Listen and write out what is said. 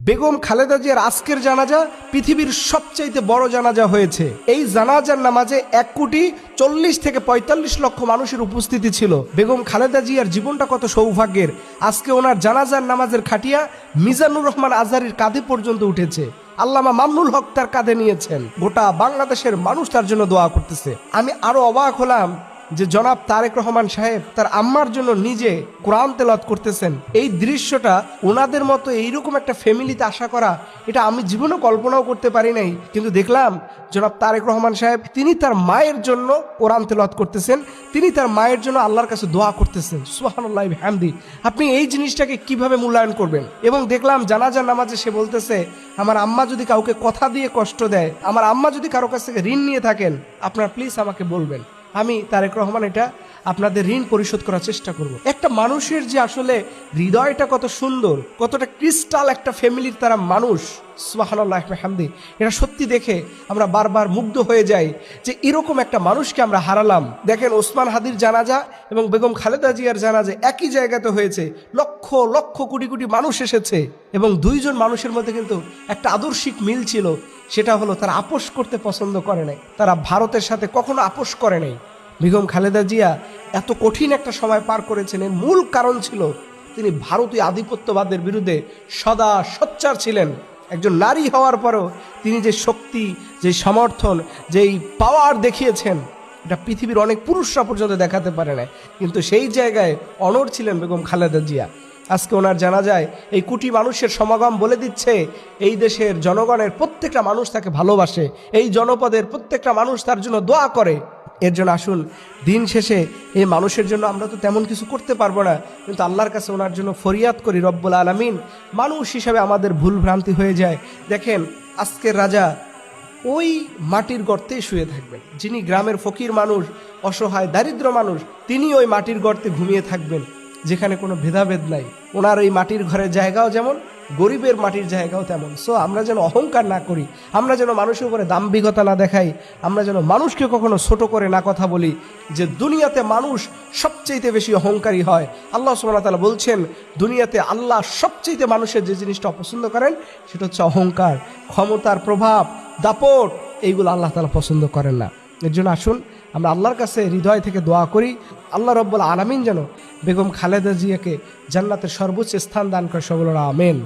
বেগম খালেদা জিয়ার আজকের জানাজা পৃথিবীর সবচাইতে বড় জানাজা হয়েছে। এই জানাজার নামাজে 1,40,00,000 থেকে 45 লক্ষ মানুষের উপস্থিতি ছিল। বেগম খালেদা জিয়ার জীবনটা কত সৌভাগ্যের। আজকে ওনার জানাজার নামাজের খাটিয়া মিজানুর রহমান আজহারীর কাঁধে পর্যন্ত উঠেছে। আল্লামা মামনুল হক তার কাঁধে নিয়েছেন। গোটা বাংলাদেশের মানুষ তার জন্য দোয়া করতেছে। আমি আরো অবাক হলাম যে জনাব তারেক রহমান সাহেব তার আম্মার জন্য নিজে কোরআন তেলাওয়াত করতেছেন। এই দৃশ্যটা ওনাদের মতো এইরকম একটা ফ্যামিলিতে আশা করা, এটা আমি জীবনে কল্পনাও করতে পারি নাই। কিন্তু দেখলাম জনাব তারেক রহমান সাহেব তিনি তার মায়ের জন্য কোরআন তেলাওয়াত করতেছেন, তিনি তার মায়ের জন্য আল্লাহর কাছে দোয়া করতেছেন। সুবহানাল্লাহি ওয়া বিহামদি। আপনি এই জিনিসটাকে কিভাবে মূল্যায়ন করবেন? এবং দেখলাম জানাজার নামাজে সে বলতেছে, আমার আম্মা যদি কাউকে কথা দিয়ে কষ্ট দেয়, আমার আম্মা যদি কারো কাছ থেকে ঋণ নিয়ে থাকেন, আপনারা প্লিজ আমাকে বলবেন, আমি তারেক রহমান এটা আপনাদের ঋণ পরিশোধ করার চেষ্টা করব। একটা মানুষের যে আসলে হৃদয়টা কত সুন্দর, কতটা ক্রিস্টাল একটা ফ্যামিলির তারা মানুষ। সুবহানাল্লাহ ওয়া বিহামদি। এটা সত্যি দেখে আমরা বারবার মুগ্ধ হয়ে যাই যে এরকম একটা মানুষকে আমরা হারালাম। দেখেন ওসমান হাদির জানাজা এবং বেগম খালেদা জিয়ার জানাজা একই জায়গাতে হয়েছে। লক্ষ লক্ষ কোটি কোটি মানুষ এসেছে এবং দুইজন মানুষের মধ্যে কিন্তু একটা আদর্শিক মিল ছিল। সেটা হলো তারা আপোষ করতে পছন্দ করে নাই, তারা ভারতের সাথে কখনো আপোষ করে নাই। বেগম খালেদা জিয়া এত কঠিন একটা সময় পার করেছেন, এর মূল কারণ ছিল তিনি ভারতীয় আধিপত্যবাদের বিরুদ্ধে সদা সোচ্চার ছিলেন। একজন নারী হওয়ার পরও তিনি যে শক্তি, যে সমর্থন, যেই পাওয়ার দেখিয়েছেন, এটা পৃথিবীর অনেক পুরুষরা পর্যন্ত দেখাতে পারে না। কিন্তু সেই জায়গায় অনড় ছিলেন বেগম খালেদা জিয়া। আজকে ওনার জানাজায় এই কোটি মানুষের সমাগম বলে দিচ্ছে এই দেশের জনগণের প্রত্যেকটা মানুষ তাকে ভালোবাসে, এই জনপদের প্রত্যেকটা মানুষ তার জন্য দোয়া করে। এর জন্য আসুন দিন শেষে এই মানুষের জন্য আমরা তো তেমন কিছু করতে পারবো না, কিন্তু আল্লাহর কাছে ওনার জন্য ফরিয়াদ করি রব্বুল আলামিন। মানুষ হিসাবে আমাদের ভুল ভ্রান্তি হয়ে যায়। দেখেন আজকের রাজা ওই মাটির গর্তেই শুয়ে থাকবেন, যিনি গ্রামের ফকির মানুষ, অসহায় দারিদ্র মানুষ, তিনি ওই মাটির গর্তে ঘুমিয়ে থাকবেন, যেখানে কোনো ভেদাভেদ নাই। ওনার এই মাটির ঘরের জায়গাও যেমন, গরিবের মাটির জায়গাও তেমন। সো আমরা যেন অহংকার না করি, আমরা যেন মানুষের উপরে দাম্ভিকতা না দেখাই, আমরা যেন মানুষকে কখনো ছোট করে না কথা বলি। যে দুনিয়াতে মানুষ সবচেয়ে বেশি অহংকারী হয়। আল্লাহ সুবহানাহু ওয়া তাআলা বলছেন দুনিয়াতে আল্লাহ সবচেয়ে মানুষের যে জিনিসটা অপছন্দ করেন সেটা হচ্ছে অহংকার, ক্ষমতার প্রভাব, দাপট। এইগুলো আল্লাহ তাআলা পছন্দ করেন না। এর জন্য আসুন আমরা আল্লাহর কাছে হৃদয় থেকে দোয়া করি, আল্লাহ রব্বুল আলামিন যেন বেগম খালেদা জিয়াকে জান্নাতের সর্বোচ্চ স্থান দান করে। সকলের আমিন।